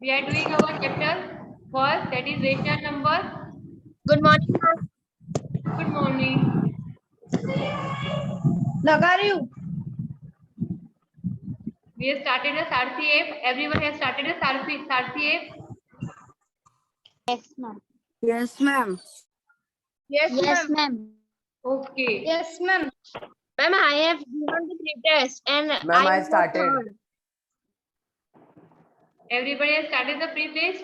We are doing our chapter first, that is rational number. Good morning, ma'am. Good morning. लगा रही हूँ. We have started a Sarthi app. Everyone has started a Sarthi app. Yes, ma'am. Yes, ma'am. Yes, ma'am. Okay. Yes, ma'am. Ma'am, I have given the pre-test and Ma'am, I started. heard. Everybody has started the pre-test.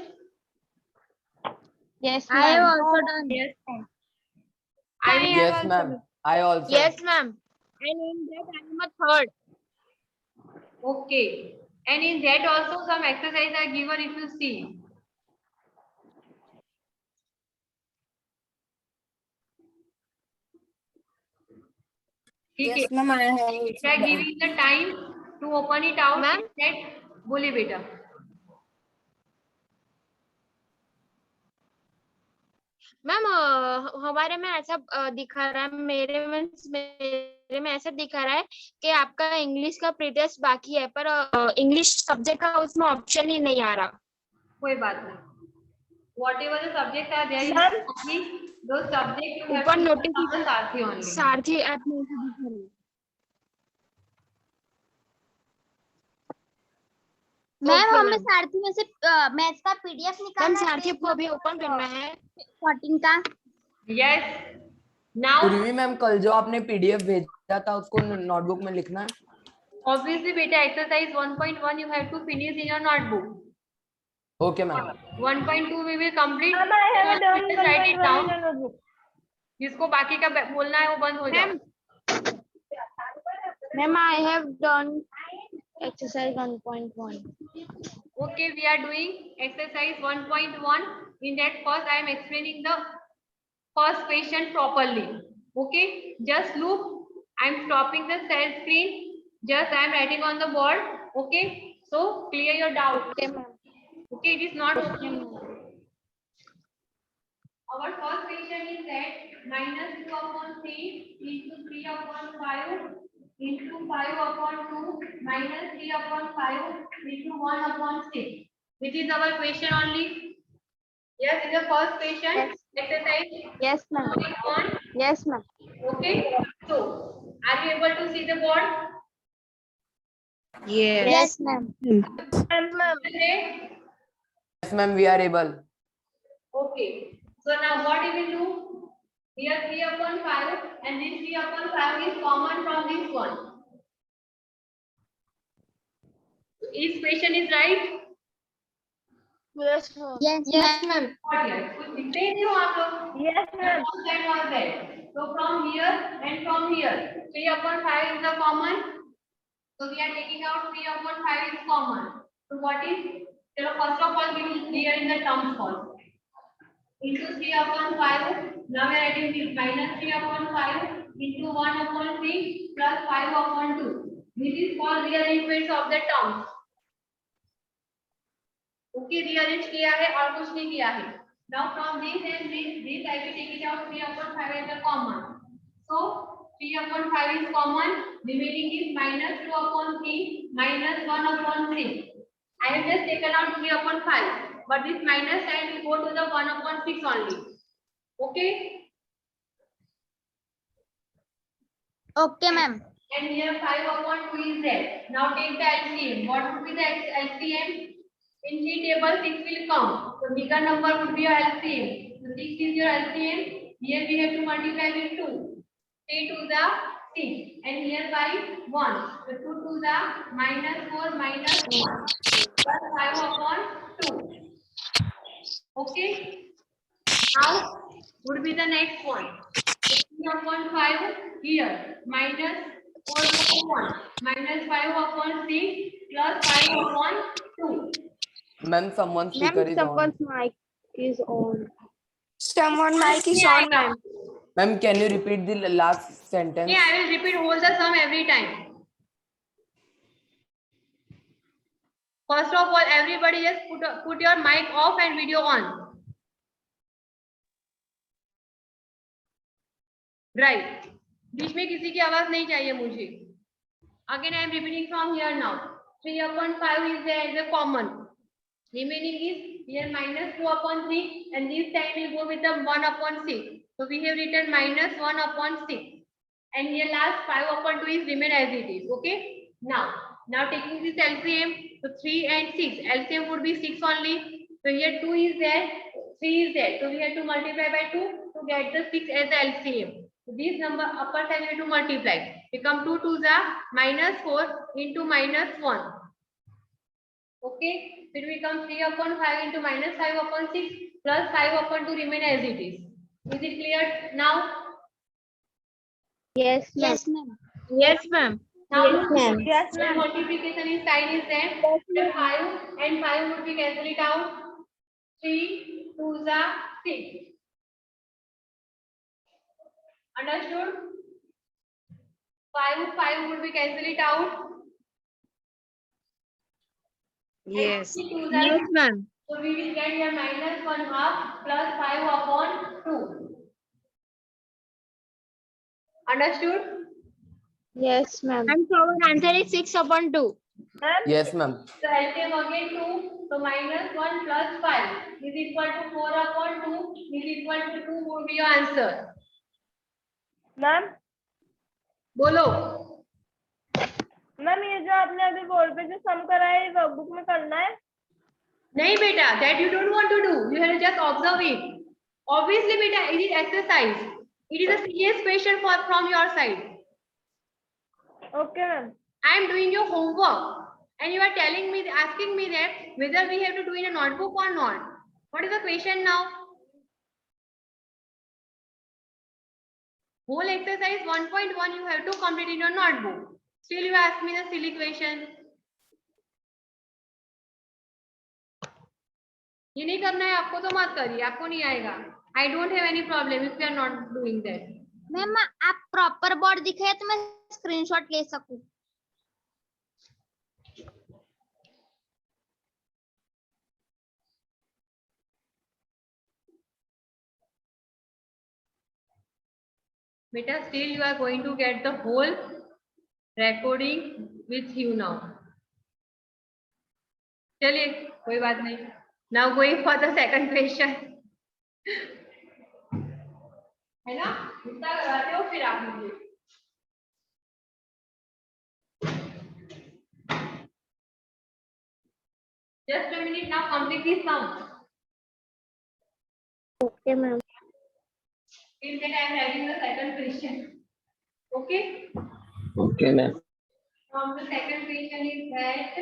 Yes, ma'am. I have also done. Yes. Yes, ma'am. I also. Yes, ma'am. And in that I am a third. Okay. And in that also some exercise are given if you see. Yes, ma'am. I have. They are giving the time to open it out. Ma'am? बोलिए बेटा. Ma'am हमारे में ऐसा दिखा रहा है, मेरे में ऐसा दिखा रहा है कि आपका इंग्लिश का प्रीटेस्ट बाकी है, पर इंग्लिश सब्जेक्ट का उसमें ऑप्शन ही नहीं आ रहा. कोई बात नहीं. Whatever the subjects are there, those subjects you have ऊपर to notice use the Sarthi only. Sarathi app में ऐसा दिखा रहा है. मैम हमें सारथी में से मैथ्स का पीडीएफ निकालना मैम सारथी को अभी ओपन करना है 14 का. Yes. Now, पूर्वी मैम कल जो आपने पीडीएफ भेजा था उसको नोटबुक में लिखना है. obviously beta exercise 1.1 you have to finish in your notebook. Okay, ma'am. 1.2 we will complete. Ma'am, I have done Just write it 1.1 down. in your notebook. जिसको बाकी का बोलना है वो बंद हो जाए. Ma'am, I have done exercise 1.1. Okay, we are doing exercise 1.1. In that first I am explaining the first question properly. Okay, just look. I am stopping the share screen. Just I am writing on the board. Okay, so clear your doubt. Okay, ma'am. Okay, it is not open. Our first question is that minus 2 upon 3 into 3 upon 5 into 5 upon 2 minus 3 upon 5 into 1 upon 6. This is our question only. Yes, this is the first question. Yes. Exercise. Yes, ma'am. One. Yes, ma'am. Okay. So, are you able to see the board? Yes, ma'am. Okay. Yes, ma'am. We are able. Okay. So now what we will do? Here 3 upon 5 and this 3 upon 5 is common from this one. So each question is right? Yes, ma'am. Yes, ma'am. What here? कुछ लिखते ही नहीं हो आप लोग? Yes, ma'am. That was that. So from here and from here 3 upon 5 is the common. So we are taking out 3 upon 5 is common. So what is? So first of all we will clear in the terms first. Into 3 upon 5. Now we are writing this minus 3 upon 5 into 1 upon 3 plus 5 upon 2. This is called rearrangement of the terms. Okay, rearrange किया है और कुछ नहीं किया है. Now from this and this I will take it out 3 upon 5 as a common. So 3 upon 5 is common. Remaining is minus 2 upon 3 minus 1 upon 3. I have just taken out 3 upon 5. But this minus sign will go to the 1 upon 6 only. Okay? Okay, ma'am. And here 5 upon 2 is there. Now take the LCM. What would be the LCM? In 3 table 6 will come. So bigger number would be your LCM. So 6 is your LCM. Here we have to multiply with 2. 3 to the 6. And here by 1. So 2 to the minus 4 minus 1. Plus 5 upon 2. Okay. Now would be the next one. 3 upon 5 here minus 4 upon 1 minus 5 upon 6 plus 5 upon 2. Ma'am, someone's speaker is on. Someone's mic is on. Someone mic is on, ma'am. Ma'am, can you repeat the last sentence? Yeah, I will repeat whole the sum every time. First of all, everybody just put your mic off and video on. Right. बीच में किसी की आवाज नहीं चाहिए मुझे. Again, I am repeating from here now. 3 upon 5 is there as a common. Remaining is here minus 2 upon 3 and this time will go with the 1 upon 6. So we have written minus 1 upon 6 and here last 5 upon 2 is remain as it is. Okay. Now taking this LCM, so 3 and 6, LCM would be 6 only. So here 2 is there, 3 is there. So we have to multiply by 2 to get the 6 as the LCM. So this number upper side we have to multiply. Become 2 2s are minus 4 into minus 1. Okay, so it becomes 3 upon 5 into minus 5 upon 6 plus 5 upon 2 remain as it is. Is it clear now? Yes, ma'am. Yes, ma'am. Now, Yes, ma'am. yes, ma'am. Multiplication is sign is there. The 5 and 5 would be cancelled out. 3 2s are 6. Understood? 5 would be cancelled out. Yes. And 3 2s are Yes, 6. ma'am. So we will get here minus 1 half plus 5 upon 2. Understood? Yes, ma'am. And so our answer is 6 upon 2. Yes, ma'am. So LCM again 2. So minus 1 plus 5 is equal to 4 upon 2 is equal to 2 would be your answer. Ma'am बोलो. Ma'am ये जो आपने अभी board पे जो सम करा है workbook में करना है नहीं बेटा, that you don't want to do. You have to just observe it. Obviously बेटा, it is exercise. It is a serious question from your side. Okay ma'am I am doing your homework and you are telling me, asking me that whether we have to do in a notebook or not. What is the question now? Whole exercise 1.1 you have to complete in your notebook. Still you ask me the silly question. ये नहीं करना है आपको तो मत करिए, आपको नहीं आएगा. I don't have any problem if you are not doing that. Ma'am आप प्रॉपर बोर्ड दिखाए तो मैं स्क्रीनशॉट ले सकूं. Beta, still you are going to get the whole recording with you now. चलिए कोई बात नहीं. Now going for the second question. है ना? इतना लगाते हो फिर आप मुझे. Just a minute now. Complete this sum. Okay ma'am. Till that I am writing the second question. Okay. Okay, ma'am. From the second question is that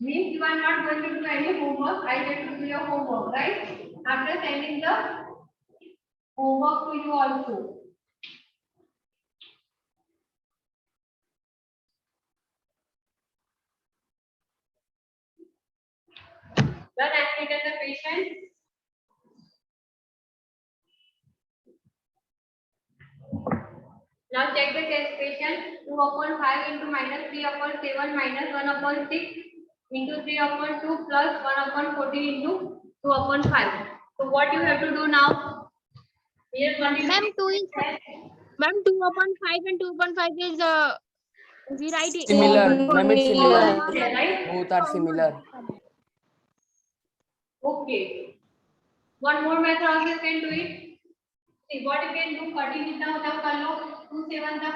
means you are not going to do any homework. I get to do your homework, right? After sending the homework to you also. Then I will get the patient. Now check the test question. 2 upon 5 into minus 3 upon 7 minus 1 upon 6 into 3 upon 2 plus 1 upon 14 into 2 upon 5. So what you have to do now? Here ma'am 2 is Ma'am, 2 upon 5 and 2 upon 5 is we write it. Similar. Ma'am, it's similar. Yeah, right? Both are similar. Okay. One more method also you can do it. See what you can do. 14 जितना होता है कर लो. 2 7 था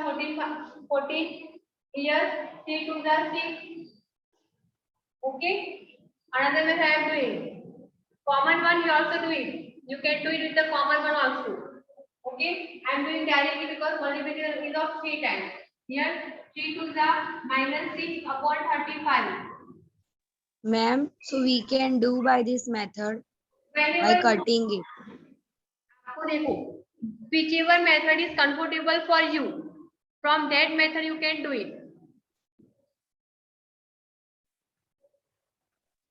14 here 3 2 are 6. Okay. Another method I am doing. Common one you also do it. You can do it with the common one also. Okay. I am doing directly because multiplication is of 3 times. Here 3 2 are minus 6 upon 35. Ma'am, so we can do by this method by Whenever cutting it. आपको देखो, whichever method is comfortable for you, from that method you can do it.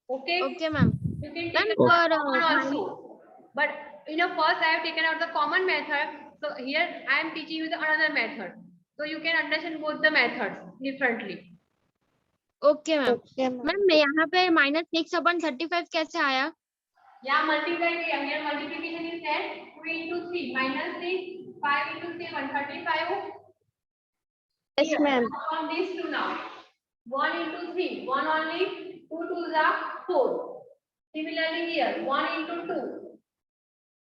Okay. Okay, ma'am. You can Ma'am, take for common also. But first I have taken out the common method. So here I am teaching you the another method. So you can understand both the methods differently. okay, ma'am. Ma'am यहाँ पे -6 upon 35 कैसे आया? यहाँ multiply किया. Here multiplication is there. 2 into 3 minus 6 5 into 7 35. yes ma'am. From these two now. 1 into 3 1 only. 2 2s are 4. Similarly here, 1 into 2.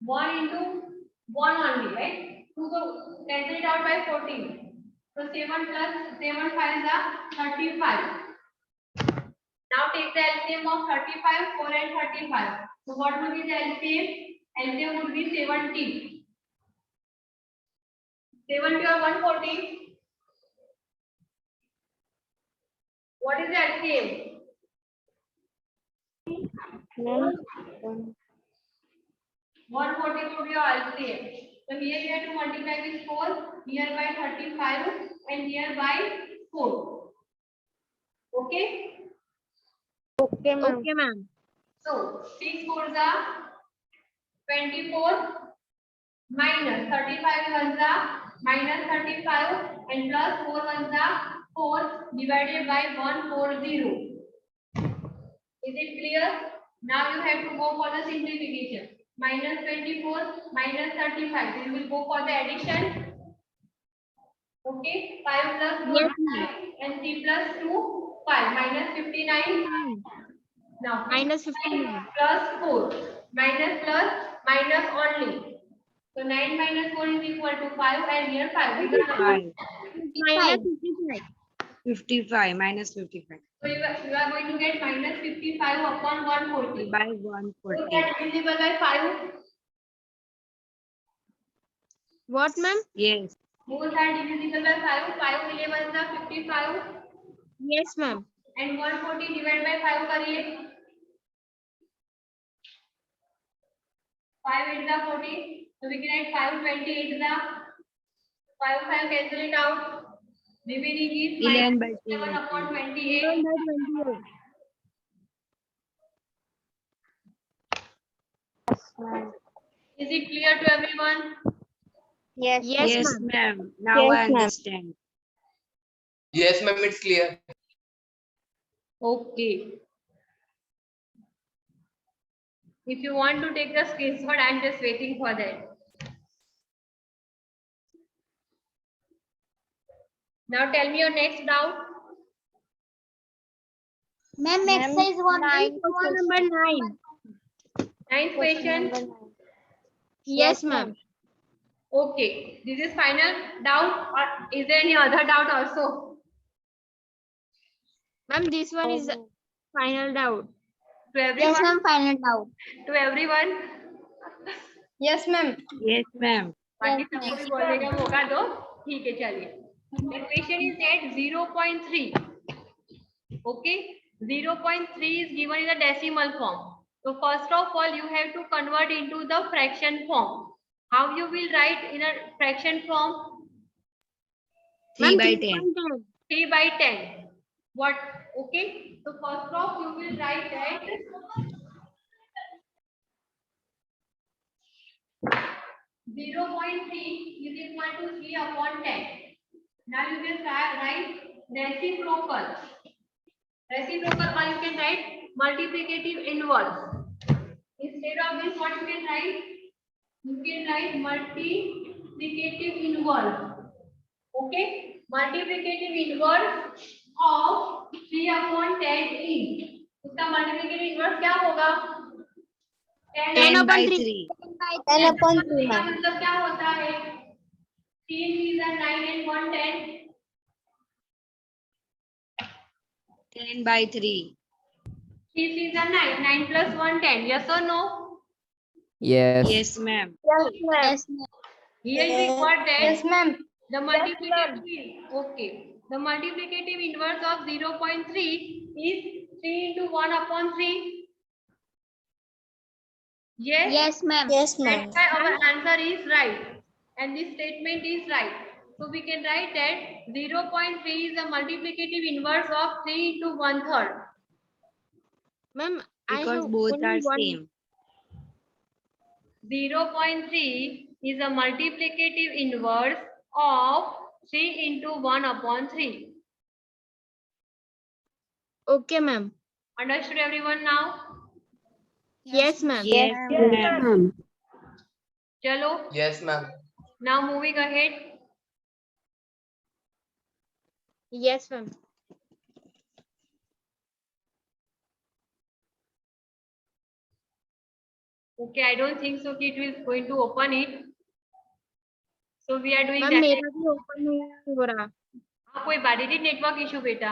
1 into 1 only, right? 2 go cancel it out by 14. So 7 plus 7 5s are 35. Now take the LCM of 35, 4 and 35. So what will be the LCM? LCM would be 70. 70 or 140? What is the LCM? 140 would be your LCM. So here you have to multiply with 4, here by 35 and here by 4. Okay? Okay, ma'am. So 6 4s are 24 minus 35 ones are minus 35 and plus 4 ones are 4 divided by 140. Is it clear? Now you have to go for the simplification. Minus 24 minus 35. So you will go for the addition. Okay, 5 plus 4 Yes, ma'am. 5 and 3 plus 2 5 minus 59. Now Minus 59. plus 4 minus plus minus only. So 9 minus 4 is equal to 5 and here 5. These are the- 55. Minus 55. 55 minus 55 So you are going to get minus 55 upon 140. by So 140. that is divisible by 5. What, ma'am? Yes. Both are divisible by 5. 5 11 is 55 Yes, ma'am. and 140 divided by 5 करिए. 5 8 is 40. So we can add 5 28 is 5 5 cancel it out. Remaining is 11 by 7 upon 28. 11 by 28. Is it clear to everyone? Yes, Yes, ma'am. ma'am. Now I understand. Yes, ma'am, it's clear. Okay. If you want to take the screenshot, I am just waiting for that. Now tell me your next doubt. Ma'am, exercise 1. Question number 9. Ninth question. Yes, ma'am. Okay. This is final doubt or is there any other doubt also? Ma'am, this one is final doubt. To Yes, everyone? ma'am, final doubt. To everyone? Yes, ma'am. Yes, ma'am. बाकी सबको भी बोलने का मौका दो. ठीक है चलिए. The question is at 0.3. Okay. 0.3 is given in the decimal form. So first of all, you have to convert into the fraction form. How you will write in a fraction form? 3 by 10. 10. 3 by 10. What? Okay. So first off, you will write that 0.3 is equal to 3 upon 10. Now you can write reciprocal. Reciprocal, or you can write multiplicative inverse. Instead of this, what you can write? You can write multiplicative inverse. Okay? Multiplicative inverse of 3 upon 10 is. उसका multiplicative inverse क्या होगा? 10 by 3. 10 upon 3, इसका ma'am. मतलब क्या होता है? 3 is 9 and 1 10. 10 by 3. 3 is 9. 9 plus 1 10. Yes or no? Yes. Yes, ma'am. Yes, ma'am. Here we got that. Yes, ma'am. The multiplicative, okay. The multiplicative inverse of 0.3 is 3 into 1 upon 3. Yes? Yes, ma'am. Yes, That's why our answer is right. And this statement is right. So we can write that 0.3 is the multiplicative inverse of 3 into 1/3. Ma'am, I Because have both only are one. same. 0.3 is a multiplicative inverse of 3 into 1 upon 3. Okay, ma'am. Understood everyone now? Yes, ma'am. Yes, ma'am. Chalo. Yes, ma'am. Now moving ahead. Yes, ma'am. Okay, I don't think so. It is going to open it. So we are doing ma'am that. मेरा भी open नहीं हो रहा. हाँ, कोई बात नहीं. Network issue बेटा.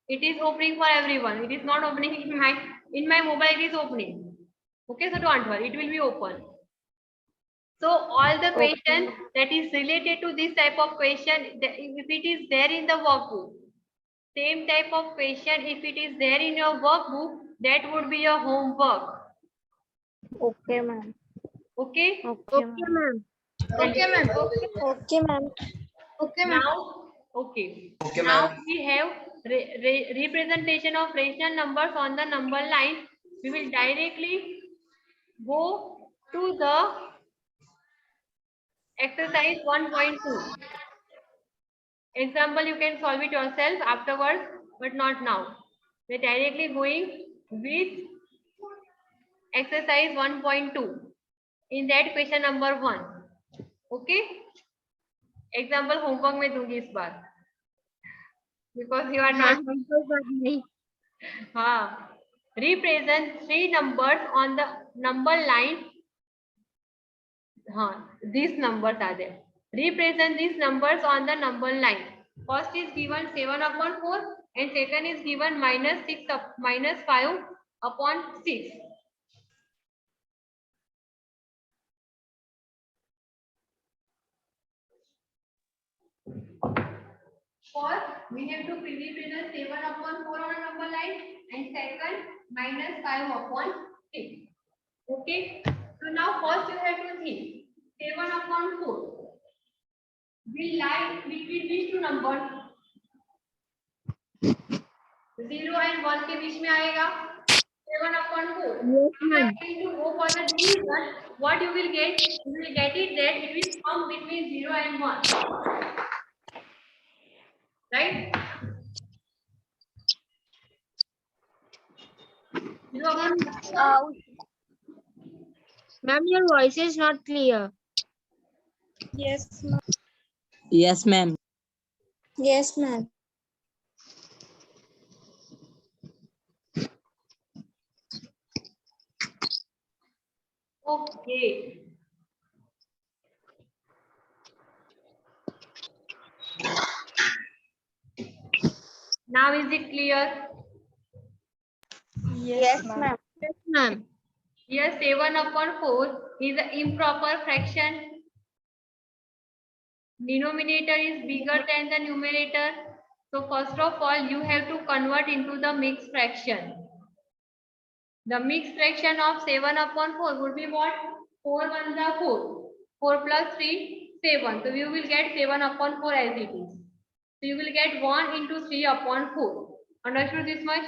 It is opening for everyone. It is not opening in my mobile. It is opening. Okay, so don't worry. It will be open. So all the questions that is related to this type of question, if it is there in the workbook, same type of question, if it is there in your workbook, that would be your homework. Okay, ma'am. Okay. Okay ma'am. Okay, ma'am. Okay, ma'am. Okay, ma'am. Now, okay. Now we have representation of rational numbers on the number line. We will directly go to the exercise 1.2. Example, you can solve it yourself afterwards, but not now. We're directly going with exercise 1.2. In that question number 1. Okay? Example homework में दूंगी इस बार. Because you are not. कोई बात नहीं. हाँ. Represent 3 numbers on the number line. हाँ, these numbers are there. Represent these numbers on the number line. First is given 7/4 and second is given -5/6. First, we have to represent 7/4 on a number line and second -5/6. Okay. So now first you have to think 7/4 will lie between which two numbers? 0 and 1 के बीच में आएगा 7/4. Yes, If I ma'am. going to go for the division, what you will get? You will get it that it will come between 0 and 1. Right? Ma'am, your voice is not clear. Yes, ma'am. Yes, ma'am. Yes, ma'am. Okay. Now is it clear? Yes, ma'am. Yes, ma'am. Here 7/4 is an improper fraction. Denominator is bigger than the numerator. So first of all, you have to convert into the mixed fraction. The mixed fraction of 7/4 would be what? 4 1s are 4. 4 plus 3, 7. So you will get 7/4 as it is. So you will get 1 into 3/4. Understood this much?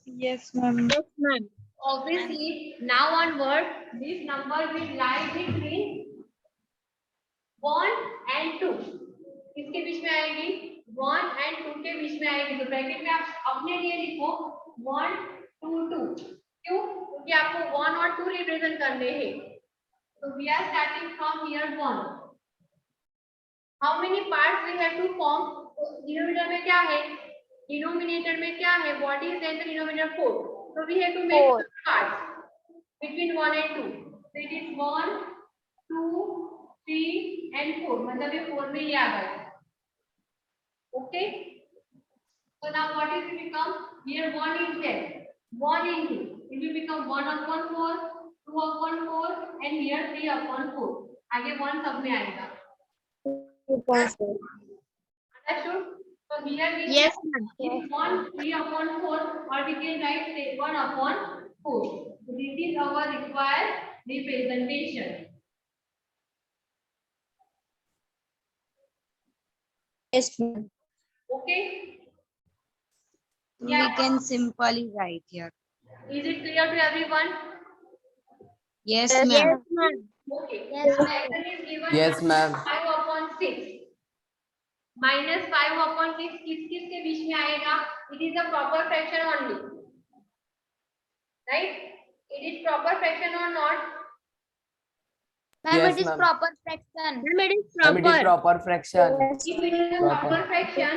Yes, ma'am. Yes, ma'am. Obviously, now onward, this number will lie between 1 and 2. किसके बीच में आएगी? 1 and 2 के बीच में आएगी. तो bracket में आप अपने लिए लिखो 1 2 2. क्यों? क्योंकि आपको 1 और 2 रिप्रेजेंट करने हैं. So we are starting from here 1. How many parts we have to form? Denominator में क्या है? Denominator में क्या है? What is in the denominator? 4. So we have to make 4 parts between 1 and 2. So it is 1, 2, 3 and 4. मतलब ये 4 में ही आ गया. Okay. So now what is it become? Here 1 is there. 1 into it will become 1/4, 2/4 and here 3/4. आगे 1 सब में आएगा. Understood? So here we Yes, have ma'am. is 1 3/4 or we can write say 1/4. So this is our required representation. Yes, ma'am. Okay? We can simply write here. Is it clear to everyone? Yes, Yes, ma'am. ma'am. Okay. Yes, Now the answer is given Yes, ma'am. 5/6. -5/6 किस के बीच में आएगा? It is a proper fraction only. Right? It is proper fraction or not? Ma'am, Yes, it is ma'am. proper fraction. Ma'am, it is Ma'am, it is proper. proper fraction. If it is a proper fraction,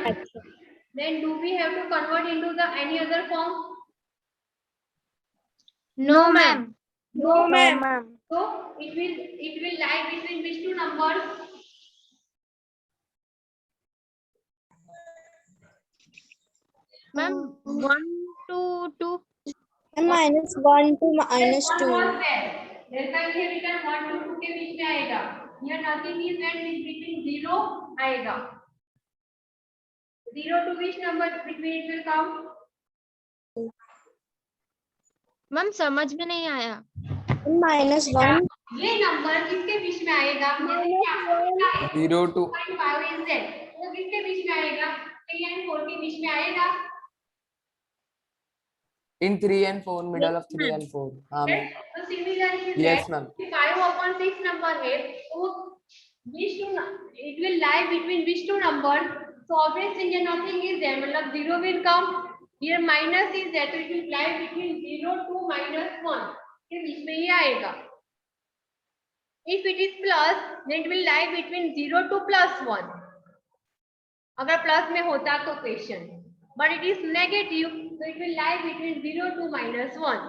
then do we have to convert into the any other form? No, ma'am. No, ma'am. So it will lie between which two numbers? Ma'am, 1 to 2. -1 to -2. was there. Delta here written 1 to 2 के बीच में आएगा. Here nothing is there, in between 0 आएगा. 0 to which number between it will come? Ma'am समझ में नहीं आया. -1. ये number किसके बीच में आएगा? -1. 0 to 5 is there. वो किसके बीच में आएगा? 3 and 4 के बीच में आएगा. in 3 and 4, middle of 3 and 4. हाँ ma'am. तो similarly Yes ma'am. 5/6 number है, तो which two it will lie between which two numbers? So obviously here nothing is there, मतलब 0 will come. Here minus is there, so it will lie between 0 to -1 के बीच में ही आएगा. If it is plus, then it will lie between 0 to +1. अगर plus में होता तो question, but it is negative, so it will lie between 0 to -1.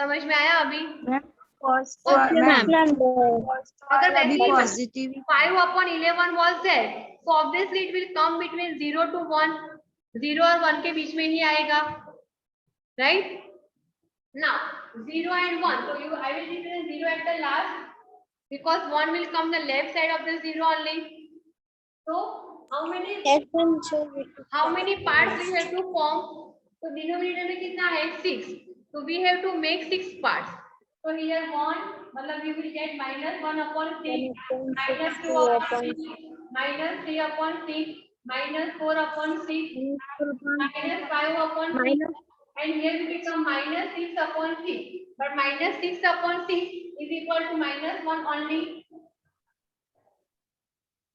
समझ में आया अभी? Okay, ma'am. अगर अभी वैसे positive 5/11 was there, so obviously it will come between 0 to 1. 0 और 1 के बीच में ही आएगा, right? Now 0 and 1, so I will represent 0 at the last because 1 will come the left side of the 0 only. So how many parts we have to form? So denominator में कितना है? 6. So we have to make 6 parts. So here 1, मतलब you will get -1/6, -2/6, -3/6, -4/6, -5/6, and here will become -6/6. But -6/6 is equal to -1 only.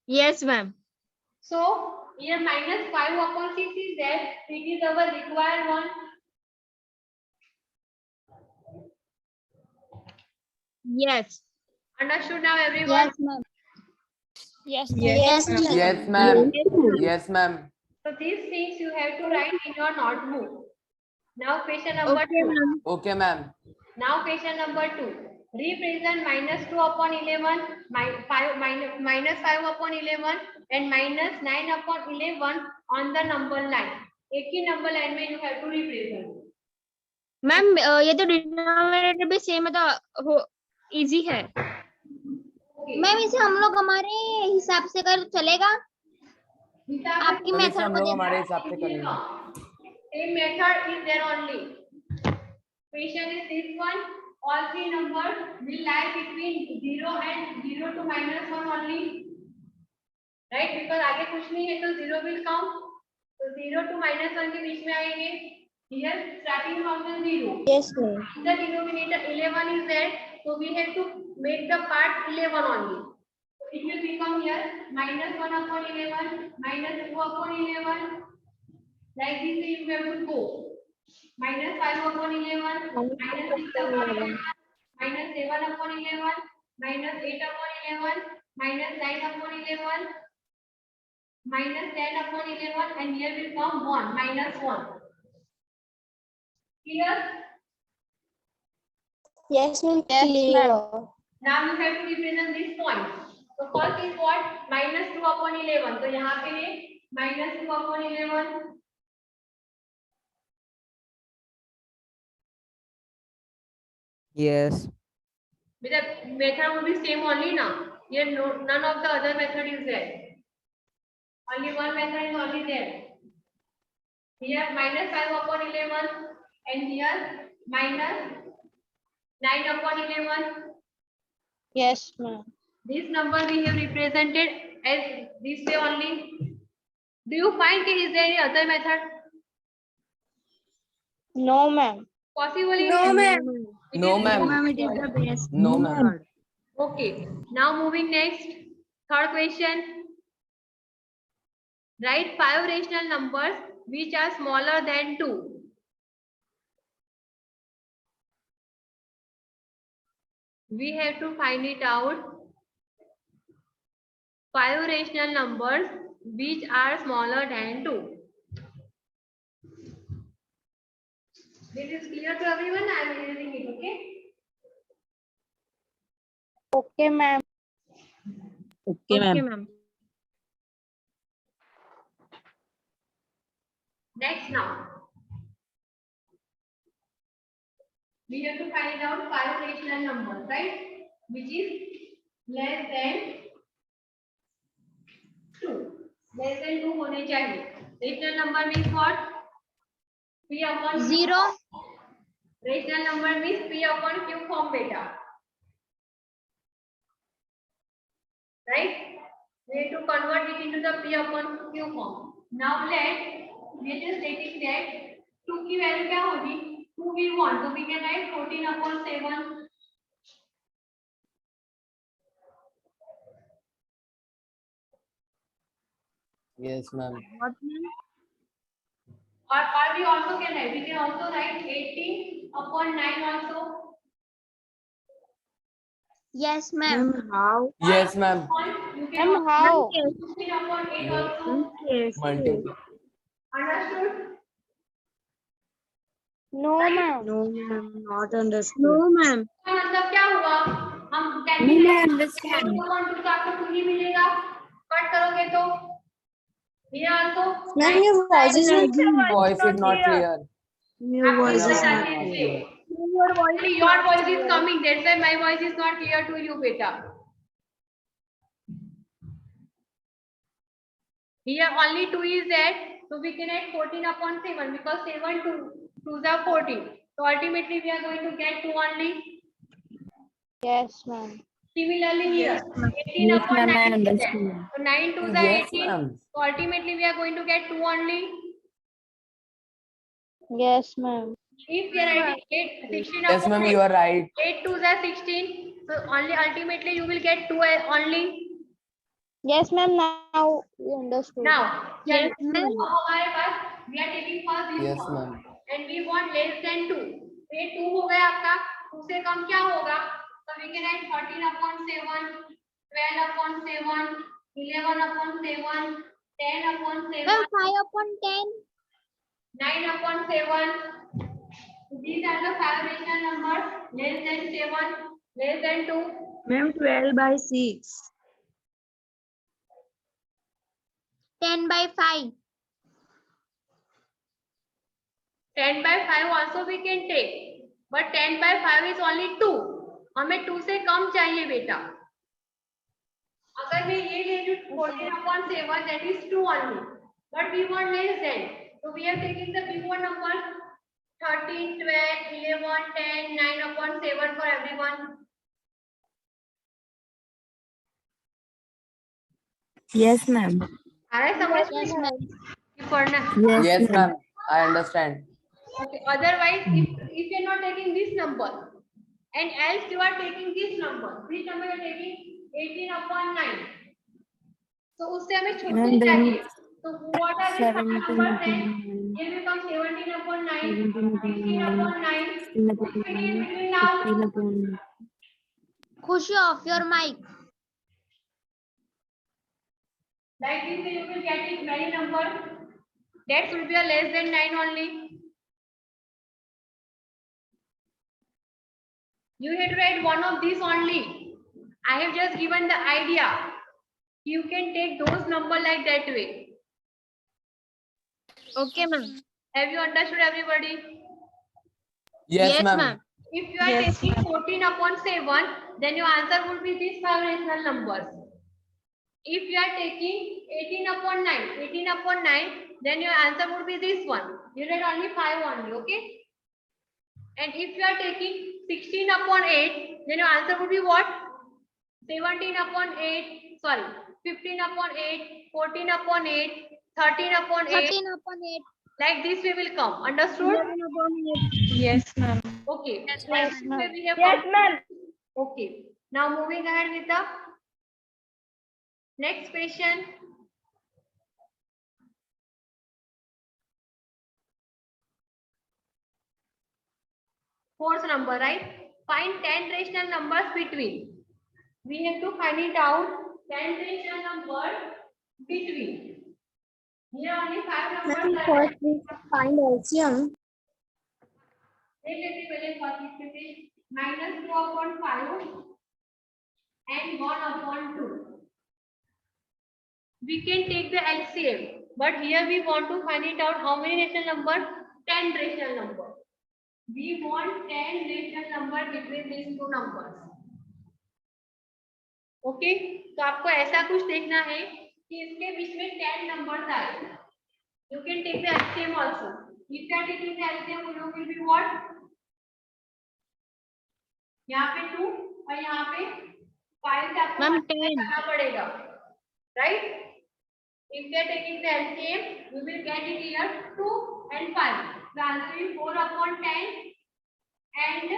Yes, ma'am. So here -5/6 is there. It is our required one. Yes. Understood now, everyone? ma'am. Yes. yes ma'am. Yes ma'am. So these things you have to write in your notebook. Now question number 2. Okay ma'am. Now question number 2. Represent -2/11, -5/11 and -9/11 on the number line. एक ही number line में you have to represent. Ma'am ये तो denominator भी same है तो easy है. Okay. Ma'am इसे हम लोग हमारे हिसाब से कर चलेगा? आपकी तो इसे मेथड हम को लोग देख हमारे हिसाब से करेंगे. Same method is there only. Question is this one. All three numbers will lie between 0 and 0 to -1 only. Right? Because आगे कुछ नहीं है तो 0 will come. तो 0 to -1 के बीच में आएंगे. Here starting from the 0. Yes, ma'am. In the denominator 11 is there, so we have to make the part 11 only. So it will become here -1/11, -2/11. Like this you have to go. -5/11, -6/11, -7/11, -8/11, -9/11, -10/11, and here will come 1, -1. Clear? Yes, ma'am. Clear. Now you have to represent this point. So first is what? -2/11. तो यहाँ पे है -2/11. Yes. But the method will be same only now. Here none of the other method is there. Only one method is only there. Here -5/11 and here -9/11. Yes, ma'am. This number we have represented as this way only. Do you find that is there any other method? No, ma'am. Possibly No, yes. ma'am. No ma'am. Ma'am it is the best. No ma'am. Okay. Now moving next. Third question. Write 5 rational numbers which are smaller than 2. We have to find it out. 5 rational numbers which are smaller than 2. This is clear to everyone. I am erasing it. Okay. Okay, ma'am. Okay, Okay, ma'am. ma'am. Next now. We have to find out 5 rational numbers, right? Which is less than 2. Less than 2 होने चाहिए. Rational number means what? P upon Q. 0. Rational number means P upon Q form beta. Right? We have to convert it into the P upon Q form. Now we are just taking that 2 की value क्या होगी? 2 we want, so we can write 14 upon 7. Yes, ma'am. What, ma'am? Or we also can write. We can also write 18 upon 9 also. Yes, ma'am. Ma'am, how? Yes, ma'am. You can also How? write 16 upon 8 also. Yes. Multiple. Understood? No, ma'am. No, ma'am, not understood. No, ma'am. इसका मतलब क्या हुआ? हम No, calculate ma'am, understand. 2 upon 2 का आपको 2 ही मिलेगा. Cut करोगे तो here also. Ma'am, your voice is not Voice is not clear. Your आपकी voice is voice not आगे clear. से. Actually, your voice is coming. That's why my voice is not clear to you, beta. Here only 2 is there, so we can add 14 upon 7 because 7 2s are 14. So ultimately we are going to get 2 only. Yes, ma'am. Similarly here, 18 Yes, upon ma'am, I 9 is there. understand. So 9 2s are Yes, 18. ma'am. So ultimately we are going to get 2 only. Yes, ma'am. If we are adding 16 Yes, upon ma'am, 8, you are right. 8 2s are 16. So only ultimately you will get 2 only. Yes, ma'am. Now we understood. Now, Yes, अब ma'am. हमारे पास we are taking first this Yes, one ma'am. and we want less than 2. ये 2 हो गया आपका. 2 से कम क्या होगा? So we can add 13 upon 7, 12 upon 7, 11 upon 7, 10 upon 7, Ma'am, 5 upon 10. 9 upon 7. These are the 5 rational numbers. Less than 7, less than 2. Ma'am, 12 by 6. 10 by 5. 10 by 5 also we can take, but 10 by 5 is only 2. हमें 2 से कम चाहिए बेटा. अगर मैं ये ले लूँ 14 upon 7, that is 2 only, but we want less than, so we are taking the before numbers 13, 12, 11, 10, 9 upon 7 for everyone. Yes, ma'am. आ रहा है समझ Yes, में? ma'am. ये पढ़ना. Yes, ma'am. I understand. Okay. Otherwise, if you are not taking this number, and else you are taking this number, which number you are taking? 18 upon 9. So उससे हमें छुट्टी And then चाहिए. So what are the 17 numbers then? upon 9. Here becomes 17 upon 9, 17 upon 16 9. upon 9. 16 upon Which will 9. between now? 15 upon 9. Khushi, off your mic. Like this you will get it many numbers. That will be a less than 9 only. You have to write one of these only. I have just given the idea. You can take those number like that way. Okay, ma'am. Have you understood, everybody? Yes, ma'am. If you are taking 14 upon 7, then your answer would be these 5 rational numbers. If you are taking 18 upon 9, 18 upon 9, then your answer would be this one. You write only 5 only, okay? And if you are taking 16 upon 8, then your answer would be what? 17 upon 8, sorry, 15 upon 8, 14 upon 8, 13 upon 8. 13 upon 8. Like this way will come. Understood? 11 upon 8. Yes, ma'am. Okay. Yes, Like ma'am. this way we have Yes, come. ma'am. Okay. Now moving ahead with the next question. Fourth number, right? Find 10 rational numbers between. We have to find it out. 10 rational numbers between. Here only 5 numbers are there. we find LCM. देख लेते पहले first लिखते थे -2/5 and 1/2. We can take the LCM, but here we want to find it out how many rational number? 10 rational number. We want 10 rational number between these two numbers. Okay? तो आपको ऐसा कुछ देखना है कि इसके बीच में 10 numbers आए. You can take the LCM also. If you are taking the LCM, you will be what? यहाँ पे 2 और यहाँ पे 5 से आपको Ma'am, multiply 10. करना पड़ेगा, right? If you are taking the LCM, you will get it here 2 and 5. The answer is 4/10 and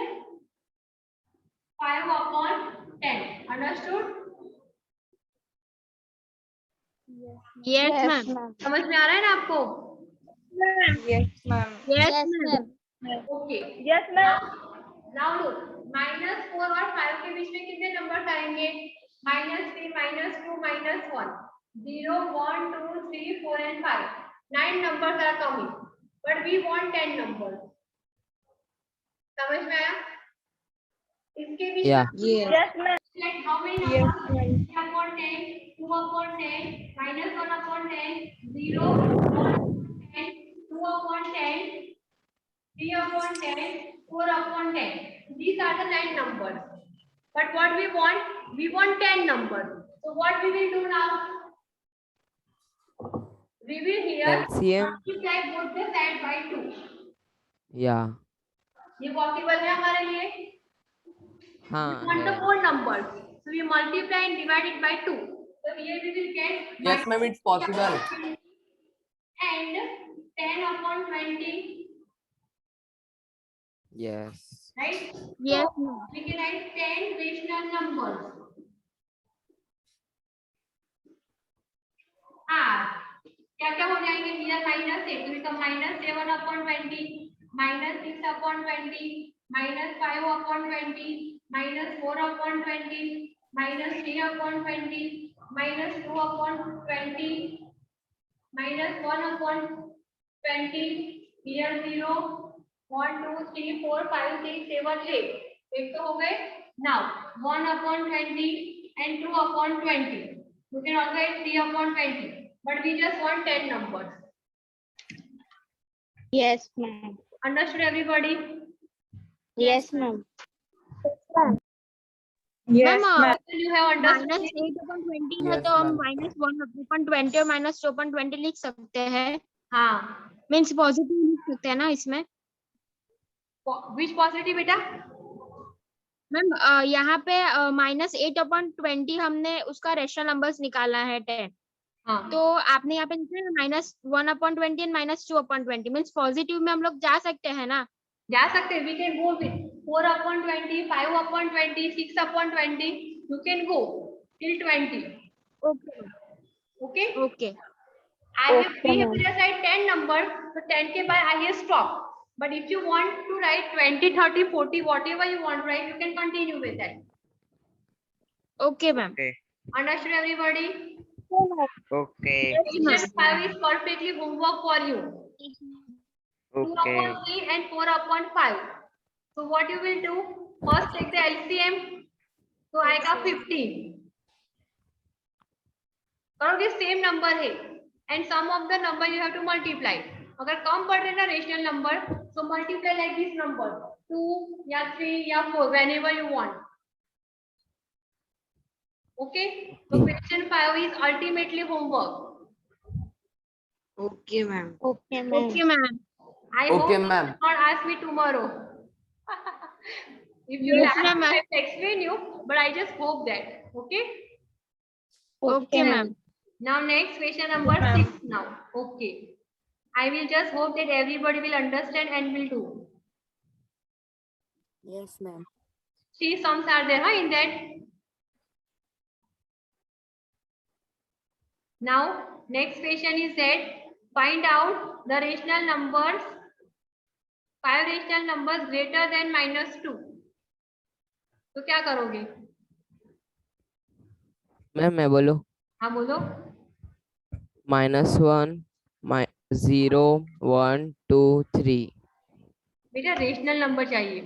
5/10. Understood? Yes, ma'am. समझ में आ रहा है ना आपको? Yes, ma'am. Yes, Yes, ma'am. ma'am. Okay. Yes, ma'am. Now look, -4 और 5 के बीच में कितने नंबर्स आएंगे? -3, -2, -1. 0, 1, 2, 3, 4 and 5. 9 numbers are coming, but we want 10 numbers. समझ में आया? इसके बीच Yeah. Yes. Yes, ma'am. like how many Yes, numbers? ma'am. 3/10, 2/10, -1/10, 0, 1/10, 2/10, 3/10, 4/10. These are the 9 numbers. But what we want? We want 10 numbers. So what we will do now? We will here LCM. multiply both the side by 2. Yeah. ये possible है हमारे लिए? We हाँ want the है. whole numbers. So we multiply and divide it by 2. So here we will get Yes, ma'am, it's possible. and 10/20, Yes. right? Yes, So ma'am. we can write 10 rational numbers. क्या क्या हो जाएंगे? here -8 to become -7/20, -6/20, -5/20, -4/20, -3/20, -2/20, -1/20. Here 0, 1, 2, 3, 4, 5, 6, 7, 8. एक तो हो गए. Now 1/20 and 2/20. You can also write 3/20, but we just want 10 numbers. Yes, ma'am. Understood, everybody? Yes, ma'am. Yes, Ma'am, ma'am. You have understood? -8/20 है Yes, तो हम ma'am. -1/20 और -2/20 लिख सकते हैं. हाँ. मीन्स पॉजिटिव लिख सकते हैं ना इसमें? Which positive बेटा? मैम यहाँ पे -8/20 हमने उसका रेशनल नंबर्स निकाला है 10. हाँ. तो आपने यहाँ पे लिखा है -1/20 एंड -2/20 मीन्स पॉजिटिव में हम लोग जा सकते हैं ना? जा सकते हैं. We can go with 4/20, 5/20, 6/20. You can go till 20. Okay Okay? Okay. We have just write 10 numbers, so 10 के बाद I have stop. But if you want to write 20, 30, 40, whatever you want to write, you can continue with that. Okay ma'am. Understood, everybody? Okay. Question 5 is perfectly homework for you. Okay. 2/3 and 4/5. So what you will do? First take the LCM. So आएगा 15. करोगे same number है and sum of the number you have to multiply. अगर कम पड़ रहे ना rational number, so multiply like this number 2 या 3 या 4 whenever you want. Okay? So question 5 is ultimately homework. Okay, ma'am. Okay, ma'am. Okay ma'am. I Okay, hope you ma'am. will not ask me tomorrow. If you Yes, ask ma'am. me, I will explain you, but I just hope that. Okay? Okay ma'am. Now next question number 6 now. Okay. I will just hope that everybody will understand and will do. Yes, ma'am. 3 sums are there, huh, in that. Now next question is that find out the rational numbers, 5 rational numbers greater than -2. तो क्या करोगे? Ma'am मैं बोलूं. हाँ बोलो. -1, 0, 1, 2, 3. बेटा rational number चाहिए.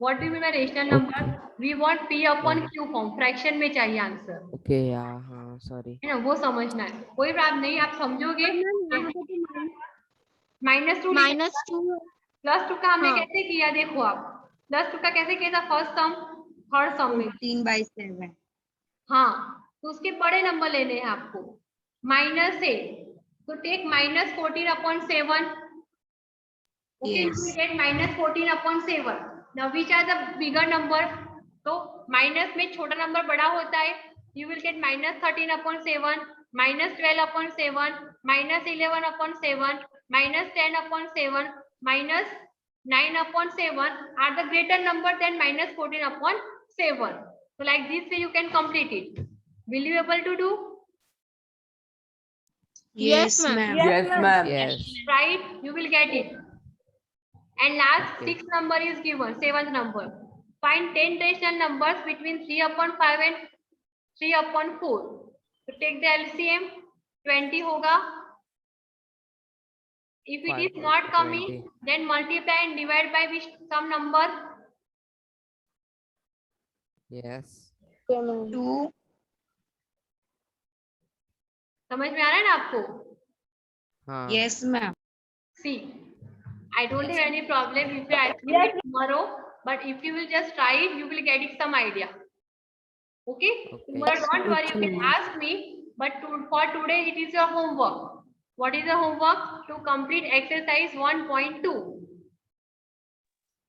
What do mean by rational number? We want p upon q form, fraction में चाहिए आंसर. Okay, yeah, हाँ, sorry. है ना, वो समझना है. कोई बात नहीं, आप समझोगे. -2 -2 +2 का हमने हाँ. कैसे किया, देखो आप. +2 का कैसे किया था, फर्स्ट सम थर्ड सम में. 14/7. हाँ, तो उसके बड़े नंबर लेने हैं आपको. -8, तो take -14 upon 7. Okay, you will Yes. get -14 upon 7. Now which are the bigger number? तो माइनस में छोटा नंबर बड़ा होता है. You will get -13 upon 7, -12 upon 7, -11 upon 7, -10 upon 7, -9 upon 7 are the greater number than -14 upon 7. So like this way you can complete it. Will you able to do? Yes, ma'am. Yes, ma'am. Yes. Right? You will get it. And last sixth number is given, seventh number. Find 10 rational numbers between 3 upon 5 and 3 upon 4. So take the LCM, 20 hoga. If it is 5 not coming, 20. then multiply and divide by which some number? Yes. 2. समझ में आ रहा है ना आपको? हाँ. Yes, ma'am. See, I don't have any problem if you ask me tomorrow, but if you will just try it, you will get it some idea. Okay? Tomorrow, don't worry, you can ask me, but for today, it is your homework. What is the homework? To complete exercise 1.2.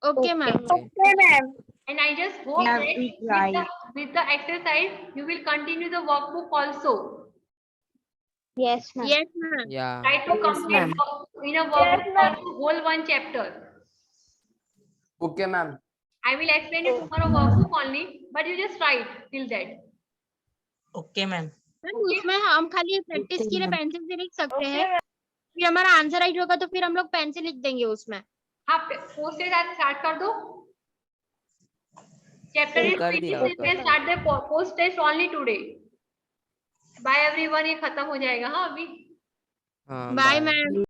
Okay, ma'am. Okay. And I just hope have that to try. with the exercise, you will continue the workbook also. Yes, ma'am. Yes, ma'am. Yeah. Try to Yes, complete ma'am. in a workbook also whole one chapter. Okay, ma'am. I will explain you tomorrow workbook only, but you just try it till that. Okay ma'am. Ma'am उसमें हम खाली practice Okay, के लिए ma'am. Pencil से लिख सकते हैं. फिर हमारा आंसर राइट होगा तो फिर हम लोग पेन से लिख देंगे उसमें. हाँ, पोस्ट से स्टार्ट कर दो. चैप्टर इज कर दिया फिनिश्ड. होगा. Start the post test only today. Bye everyone, ये खत्म हो जाएगा. हाँ अभी. हाँ. Bye bye. मैम.